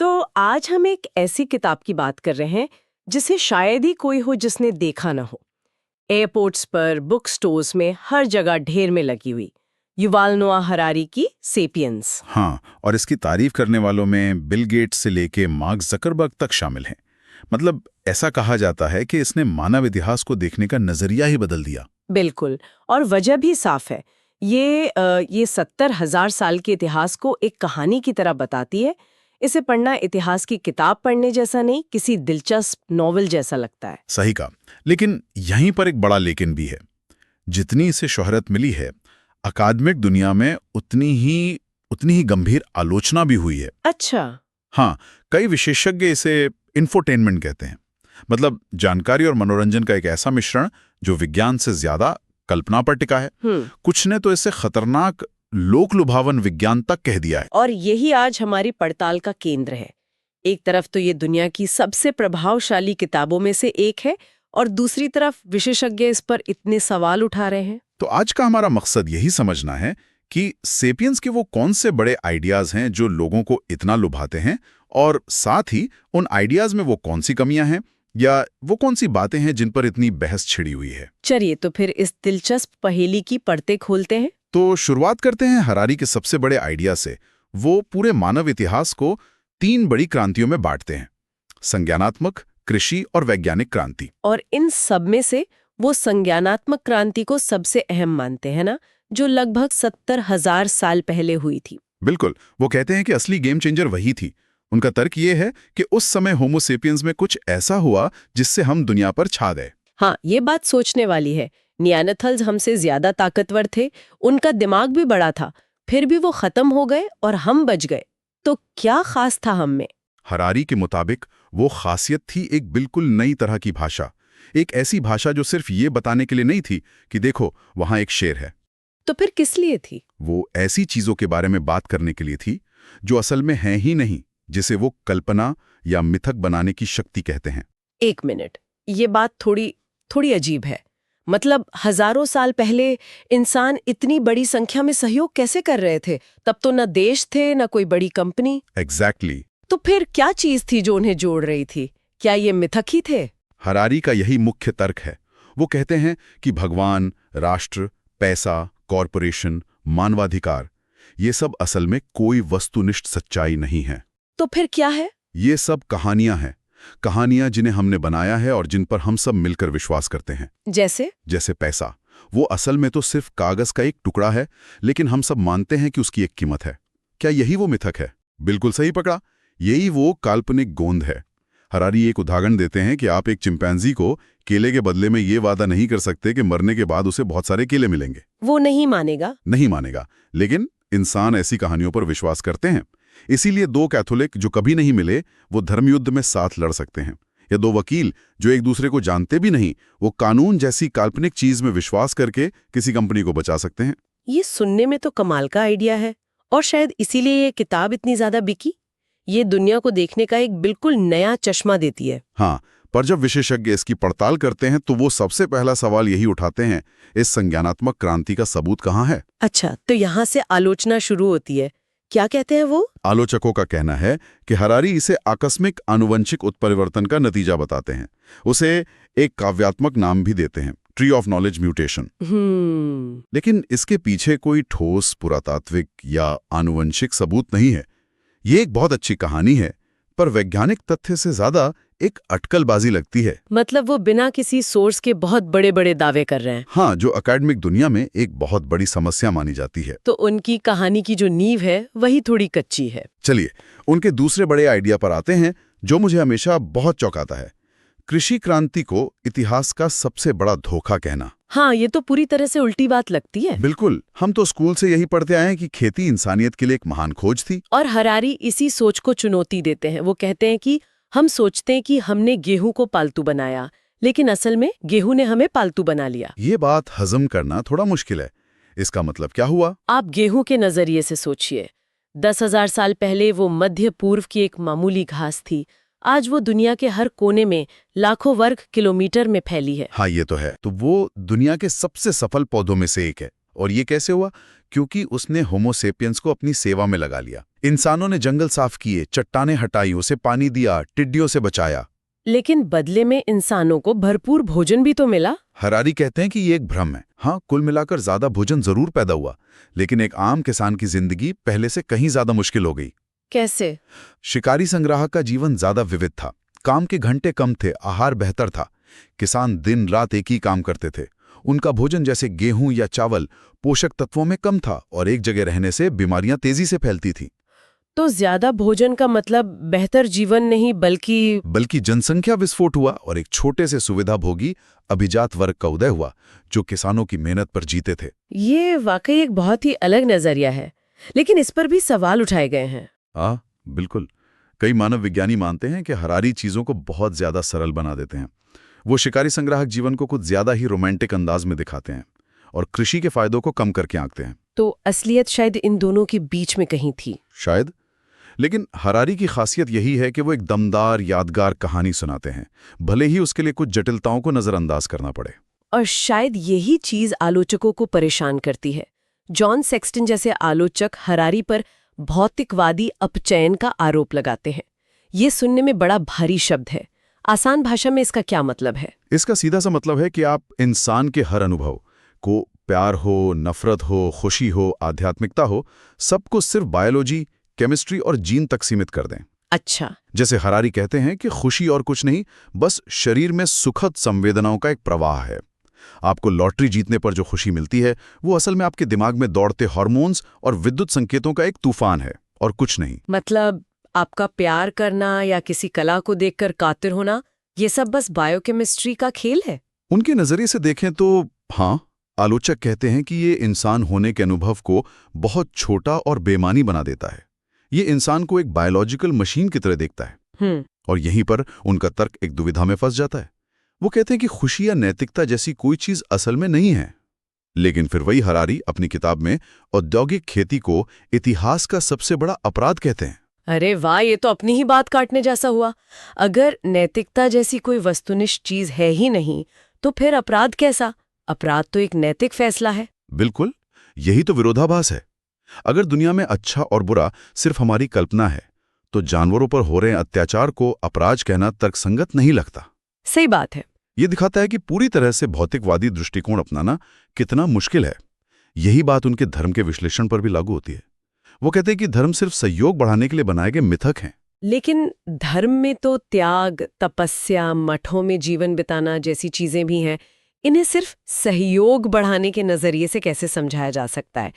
तो आज हम एक ऐसी किताब की बात कर रहे हैं जिसे शायद ही कोई हो जिसने देखा ना हो। एयरपोर्ट्स पर, बुक स्टोर्स में, हर जगह ढेर में लगी हुई युवाल नोआ हरारी की सेपियंस। हाँ, और इसकी तारीफ करने वालों में बिल गेट्स से लेके मार्क ज़करबर्ग तक शामिल हैं। मतलब ऐसा कहा जाता है कि इसने मानव इतिहास को देखने का नजरिया ही बदल दिया। बिल्कुल, और वजह भी साफ है। ये 70,000 साल के इतिहास को एक कहानी की तरह बताती है। इसे पढ़ना इतिहास की किताब पढ़ने जैसा नहीं, किसी दिलचस्प नॉवल जैसा लगता है। सही कहा, लेकिन यहीं पर एक बड़ा लेकिन भी है। जितनी इसे शोहरत मिली है, अकादमिक दुनिया में उतनी ही गंभीर आलोचना भी हुई है। अच्छा। हाँ, कई विशेषज्ञ इसे इंफोटेनमेंट कहते हैं। मतलब जानकारी और मनोरंजन का एक ऐसा मिश्रण जो विज्ञान से ज्यादा कल्पना पर टिका है। कुछ ने तो इसे खतरनाक लोक लुभावन विज्ञान तक कह दिया है। और यही आज हमारी पड़ताल का केंद्र है। एक तरफ तो ये दुनिया की सबसे प्रभावशाली किताबों में से एक है, और दूसरी तरफ विशेषज्ञ इस पर इतने सवाल उठा रहे हैं। तो आज का हमारा मकसद यही समझना है कि सेपियंस के वो कौन से बड़े आइडियाज हैं जो लोगों को इतना लुभाते हैं, और साथ ही उन आइडियाज में वो कौन सी कमियां हैं या वो कौन सी बातें हैं जिन पर इतनी बहस छिड़ी हुई है। चलिए तो फिर इस दिलचस्प पहेली की परतें खोलते हैं। तो शुरुआत करते हैं हरारी के सबसे बड़े आइडिया से। वो पूरे मानव इतिहास को 3 बड़ी क्रांतियों में बांटते हैं: संज्ञानात्मक, कृषि और वैज्ञानिक क्रांति। और इन सब में से वो संज्ञानात्मक क्रांति को सबसे अहम मानते हैं ना, जो लगभग 70,000 साल पहले हुई थी। बिल्कुल, वो कहते हैं कि असली गेम चेंजर वही थी। उनका तर्क ये है कि उस समय होमो सेपियंस में कुछ ऐसा हुआ जिससे हम दुनिया पर छा गए। हाँ, ये बात सोचने वाली है। नियानथल्स हमसे ज्यादा ताकतवर थे, उनका दिमाग भी बड़ा था, फिर भी वो खत्म हो गए और हम बच गए। तो क्या खास था हम में? हरारी के मुताबिक वो खासियत थी एक बिल्कुल नई तरह की भाषा। एक ऐसी भाषा जो सिर्फ ये बताने के लिए नहीं थी कि देखो वहां एक शेर है। तो फिर किस लिए थी? वो ऐसी चीजों के बारे में बात करने के लिए थी जो असल में हैं ही नहीं, जिसे वो कल्पना या मिथक बनाने की शक्ति कहते हैं। एक मिनट, ये बात थोड़ी अजीब है। मतलब हजारों साल पहले इंसान इतनी बड़ी संख्या में सहयोग कैसे कर रहे थे? तब तो न देश थे, न कोई बड़ी कंपनी। एग्जैक्टली। तो फिर क्या चीज थी जो उन्हें जोड़ रही थी? क्या ये मिथक ही थे? हरारी का यही मुख्य तर्क है। वो कहते हैं कि भगवान, राष्ट्र, पैसा, कॉरपोरेशन, मानवाधिकार, ये सब असल में कोई वस्तुनिष्ठ सच्चाई नहीं है। तो फिर क्या है? ये सब कहानियां हैं। कहानियां जिन्हें हमने बनाया है और जिन पर हम सब मिलकर विश्वास करते हैं। जैसे पैसा। वो असल में तो सिर्फ कागज का एक टुकड़ा है, लेकिन हम सब मानते हैं कि उसकी एक कीमत है। क्या यही वो मिथक है? बिल्कुल सही पकड़ा, यही वो काल्पनिक गोंद है। हरारी एक उदाहरण देते हैं कि आप एक चिंपैंजी को केले के बदले में ये वादा नहीं कर सकते कि मरने के बाद उसे बहुत सारे केले मिलेंगे। वो नहीं मानेगा, लेकिन इंसान ऐसी कहानियों पर विश्वास करते हैं। इसीलिए 2 कैथोलिक जो कभी नहीं मिले वो धर्मयुद्ध में साथ लड़ सकते हैं, या 2 वकील जो एक दूसरे को जानते भी नहीं, वो कानून जैसी काल्पनिक चीज में विश्वास करके किसी कंपनी को बचा सकते हैं। ये सुनने में तो कमाल का आइडिया है, और शायद इसीलिए ये किताब इतनी ज्यादा बिकी। ये दुनिया को देखने का एक बिल्कुल नया चश्मा देती है। हाँ, पर जब विशेषज्ञ इसकी पड़ताल करते हैं तो वो सबसे पहला सवाल यही उठाते हैं, इस संज्ञानात्मक क्रांति का सबूत कहाँ है? अच्छा, तो यहाँ से आलोचना शुरू होती है। क्या कहते हैं वो? आलोचकों का कहना है कि हरारी इसे आकस्मिक आनुवंशिक उत्परिवर्तन का नतीजा बताते हैं। उसे एक काव्यात्मक नाम भी देते हैं, ट्री ऑफ नॉलेज म्यूटेशन। लेकिन इसके पीछे कोई ठोस पुरातात्विक या आनुवंशिक सबूत नहीं है। ये एक बहुत अच्छी कहानी है, पर वैज्ञानिक तथ्य से ज्यादा एक अटकलबाजी लगती है। मतलब वो बिना किसी सोर्स के बहुत बड़े-बड़े दावे कर रहे हैं। हाँ, जो अकादमिक दुनिया में एक बहुत बड़ी समस्या मानी जाती है। तो उनकी कहानी की जो नींव है वही थोड़ी कच्ची है। चलिए उनके दूसरे बड़े आइडिया पर आते हैं, जो मुझे हमेशा बहुत चौंकाता है: कृषि क्रांति को इतिहास का सबसे बड़ा धोखा कहना। हाँ, ये तो पूरी तरह से उल्टी बात लगती है। बिल्कुल, हम तो स्कूल से यही पढ़ते आए हैं कि खेती इंसानियत के लिए एक महान खोज थी। और हरारी इसी सोच को चुनौती देते हैं। वो कहते हैं कि हम सोचते हैं कि हमने गेहूं को पालतू बनाया, लेकिन असल में गेहूं ने हमें पालतू बना लिया। ये बात हजम करना थोड़ा मुश्किल है। इसका मतलब क्या हुआ? आप गेहूं के नजरिए से सोचिए। 10,000 साल पहले वो मध्य पूर्व की एक मामूली घास थी। आज वो दुनिया के हर कोने में लाखों वर्ग किलोमीटर में फैली है। हाँ, ये तो है। तो वो दुनिया के सबसे सफल पौधों में से एक है। और ये कैसे हुआ? क्योंकि उसने होमोसेपियंस को अपनी सेवा में लगा लिया। इंसानों ने जंगल साफ किए, चट्टानें हटाई, उसे पानी दिया, टिड्डियों से बचाया। लेकिन बदले में इंसानों को भरपूर भोजन भी तो मिला। हरारी कहते हैं कि ये एक भ्रम है। हाँ, कुल मिलाकर ज्यादा भोजन जरूर पैदा हुआ, लेकिन एक आम किसान की जिंदगी पहले से कहीं ज्यादा मुश्किल हो गई। कैसे? शिकारी संग्राहक का जीवन ज्यादा विविध था। काम के घंटे कम थे, आहार बेहतर था। किसान दिन रात एक ही काम करते थे। उनका भोजन जैसे गेहूं या चावल पोषक तत्वों में कम था और एक जगह रहने से बीमारियां तेजी से फैलती थीं। तो ज्यादा भोजन का मतलब बेहतर जीवन नहीं बल्कि जनसंख्या विस्फोट हुआ और एक छोटे से सुविधाभोगी अभिजात वर्ग का उदय हुआ जो किसानों की मेहनत पर जीते थे। ये वाकई एक बहुत ही अलग नजरिया है, लेकिन इस पर भी सवाल उठाए गए हैं। बिल्कुल। कई मानव विज्ञानी मानते हैं कि हरारी चीजों को बहुत ज्यादा सरल बना देते हैं। वो शिकारी संग्राहक जीवन को कुछ ज्यादा ही रोमांटिक अंदाज में दिखाते हैं और कृषि के फायदों को कम करके आंकते हैं। तो असलियत शायद इन दोनों के बीच में कहीं थी। शायद। लेकिन हरारी की खासियत यही है कि वो एक दमदार यादगार कहानी सुनाते हैं, भले ही उसके लिए कुछ जटिलताओं को नजरअंदाज करना पड़े। और शायद यही चीज आलोचकों को परेशान करती है। जॉन सेक्सटन जैसे आलोचक हरारी पर भौतिकवादी अपचयन का आरोप लगाते हैं। ये सुनने में बड़ा भारी शब्द है। आसान भाषा में इसका क्या मतलब है? इसका सीधा सा मतलब है कि आप इंसान के हर अनुभव को, प्यार हो, नफरत हो, खुशी हो, आध्यात्मिकता हो, सबको सिर्फ बायोलॉजी, केमिस्ट्री और जीन तक सीमित कर दें। अच्छा। जैसे हरारी कहते हैं कि खुशी और कुछ नहीं, बस शरीर में सुखद संवेदनाओं का एक प्रवाह है। आपको लॉटरी जीतने पर जो खुशी मिलती है वो असल में आपके दिमाग में दौड़ते हार्मोन्स और विद्युत संकेतों का एक तूफान है और कुछ नहीं। मतलब आपका प्यार करना या किसी कला को देखकर कातिर होना, ये सब बस बायोकेमिस्ट्री का खेल है? उनके नजरिए से देखें तो हाँ। आलोचक कहते हैं कि ये इंसान होने के अनुभव को बहुत छोटा और बेमानी बना देता है। ये इंसान को एक बायोलॉजिकल मशीन की तरह देखता है। और यहीं पर उनका तर्क एक दुविधा में फंस जाता है। वो कहते हैं कि खुशी या नैतिकता जैसी कोई चीज असल में नहीं है। लेकिन फिर वही हरारी अपनी किताब में औद्योगिक खेती को इतिहास का सबसे बड़ा अपराध कहते हैं। अरे वाह, ये तो अपनी ही बात काटने जैसा हुआ। अगर नैतिकता जैसी कोई वस्तुनिष्ठ चीज है ही नहीं, तो फिर अपराध कैसा? अपराध तो एक नैतिक फैसला है। बिल्कुल, यही तो विरोधाभास है। अगर दुनिया में अच्छा और बुरा सिर्फ हमारी कल्पना है, तो जानवरों पर हो रहे अत्याचार को अपराध कहना तर्कसंगत नहीं लगता। सही बात है। ये दिखाता है कि पूरी तरह से भौतिकवादी दृष्टिकोण अपनाना कितना मुश्किल है। यही बात उनके धर्म के विश्लेषण पर भी लागू होती है। वो कहते हैं कि धर्म सिर्फ सहयोग बढ़ाने के लिए बनाए गए मिथक हैं। लेकिन धर्म में तो त्याग, तपस्या, मठों में जीवन बिताना जैसी चीजें भी हैं। इन्हें सिर्फ सहयोग बढ़ाने के नजरिए से कैसे समझाया जा सकता है?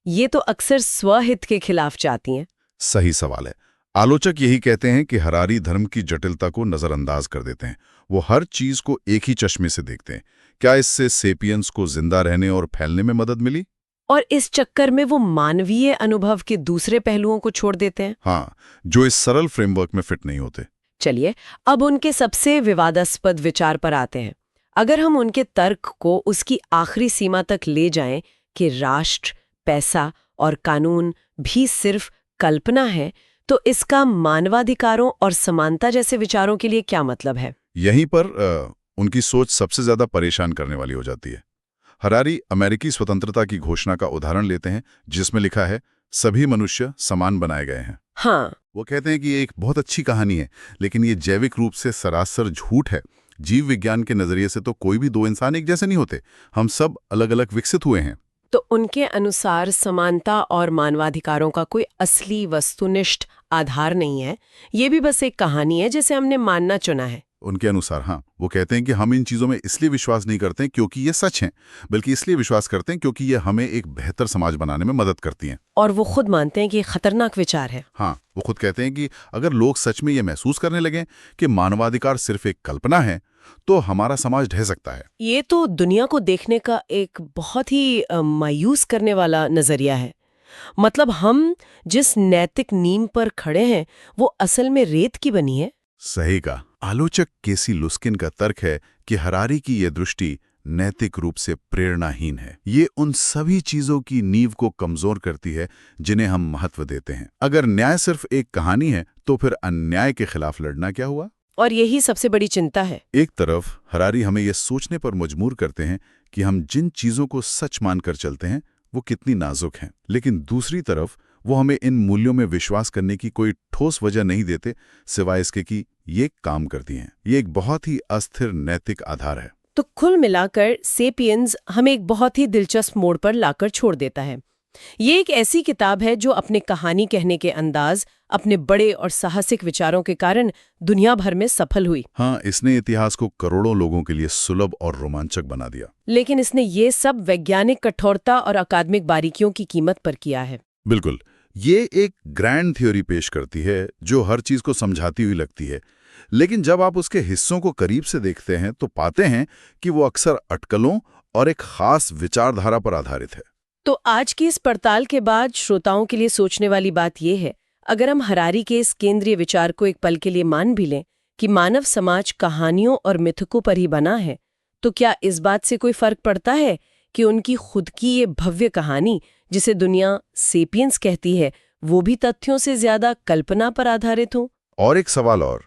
ये तो अक्सर स्वहित के खिलाफ जाती हैं। सही सवाल है। आलोचक यही कहते हैं कि हरारी धर्म की जटिलता को नजरअंदाज कर देते हैं। वो हर चीज को एक ही चश्मे से देखते हैं। क्या इससे सेपियंस को जिंदा रहने और फैलने में मदद मिली? और इस चक्कर में वो मानवीय अनुभव के दूसरे पहलुओं को छोड़ देते हैं। हाँ, जो इस सरल फ्रेमवर्क में फिट नहीं होते। चलिए, अब उनके सबसे विवादास्पद विचार पर आते हैं। अगर हम उनके तर्क को उसकी आखिरी सीमा तक ले जाएं कि राष्ट्र, पैसा और कानून भी सिर्फ कल्पना है, तो इसका मानवाधिकारों और समानता जैसे विचारों के लिए क्या मतलब है? यहीं पर उनकी सोच सबसे ज्यादा परेशान करने वाली हो जाती है। हरारी अमेरिकी स्वतंत्रता की घोषणा का उदाहरण लेते हैं, जिसमें लिखा है सभी मनुष्य समान बनाए गए हैं। हाँ। वो कहते हैं कि ये एक बहुत अच्छी कहानी है, लेकिन ये जैविक रूप से सरासर झूठ है। जीव विज्ञान के नजरिए से तो कोई भी दो इंसान एक जैसे नहीं होते। हम सब अलग अलग विकसित हुए हैं। तो उनके अनुसार समानता और मानवाधिकारों का कोई असली वस्तुनिष्ठ आधार नहीं है। ये भी बस एक कहानी है जिसे हमने मानना चुना है। उनके अनुसार हाँ, वो कहते हैं कि हम इन चीजों में इसलिए विश्वास नहीं करते क्योंकि ये सच हैं, बल्कि इसलिए विश्वास करते हैं क्योंकि ये हमें एक बेहतर समाज बनाने में मदद करती हैं। और वो खुद मानते हैं कि ये खतरनाक विचार है। हाँ, वो खुद कहते हैं कि अगर लोग सच में ये महसूस करने लगें कि मानवाधिकार सिर्फ एक कल्पना है, तो हमारा समाज ढह सकता है। ये तो दुनिया को देखने का एक बहुत ही मायूस करने वाला नजरिया है। मतलब हम जिस नैतिक नींव पर खड़े हैं वो असल में रेत की बनी है। सही का। आलोचक केसी लुस्किन का तर्क है कि हरारी की यह दृष्टि नैतिक रूप से प्रेरणाहीन है। ये उन सभी चीजों की नींव को कमजोर करती है जिन्हें हम महत्व देते हैं। अगर न्याय सिर्फ एक कहानी है, तो फिर अन्याय के खिलाफ लड़ना क्या हुआ? और यही सबसे बड़ी चिंता है। एक तरफ हरारी हमें यह सोचने पर मजबूर करते हैं कि हम जिन चीजों को सच मानकर चलते हैं वो कितनी नाजुक हैं। लेकिन दूसरी तरफ वो हमें इन मूल्यों में विश्वास करने की कोई ठोस वजह नहीं देते, सिवाय इसके कि ये काम करती हैं। ये एक बहुत ही अस्थिर नैतिक आधार है। तो कुल मिलाकर सेपियंस हमें एक बहुत ही दिलचस्प मोड़ पर लाकर छोड़ देता है। ये एक ऐसी किताब है जो अपने कहानी कहने के अंदाज, अपने बड़े और साहसिक विचारों के कारण दुनिया भर में सफल हुई। हाँ, इसने इतिहास को करोड़ों लोगों के लिए सुलभ और रोमांचक बना दिया। लेकिन इसने ये सब वैज्ञानिक कठोरता और अकादमिक बारीकियों की कीमत पर किया है। बिल्कुल, ये एक ग्रैंड थ्योरी पेश करती है जो हर चीज को समझाती हुई लगती है, लेकिन जब आप उसके हिस्सों को करीब से देखते हैं तो पाते हैं कि वो अक्सर अटकलों और एक खास विचारधारा पर आधारित है। तो आज की इस पड़ताल के बाद श्रोताओं के लिए सोचने वाली बात यह है, अगर हम हरारी के इस केंद्रीय विचार को एक पल के लिए मान भी लें कि मानव समाज कहानियों और मिथकों पर ही बना है, तो क्या इस बात से कोई फर्क पड़ता है कि उनकी खुद की ये भव्य कहानी, जिसे दुनिया सेपियंस कहती है, वो भी तथ्यों से ज्यादा कल्पना पर आधारित हो? और एक सवाल और,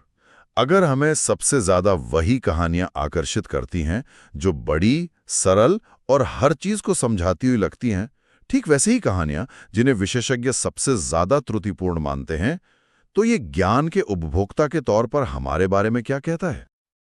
अगर हमें सबसे ज्यादा वही कहानियां आकर्षित करती हैं जो बड़ी, सरल और हर चीज को समझाती हुई लगती हैं, ठीक वैसे ही कहानियां जिन्हें विशेषज्ञ सबसे ज्यादा त्रुटिपूर्ण मानते हैं, तो ये ज्ञान के उपभोक्ता के तौर पर हमारे बारे में क्या कहता है?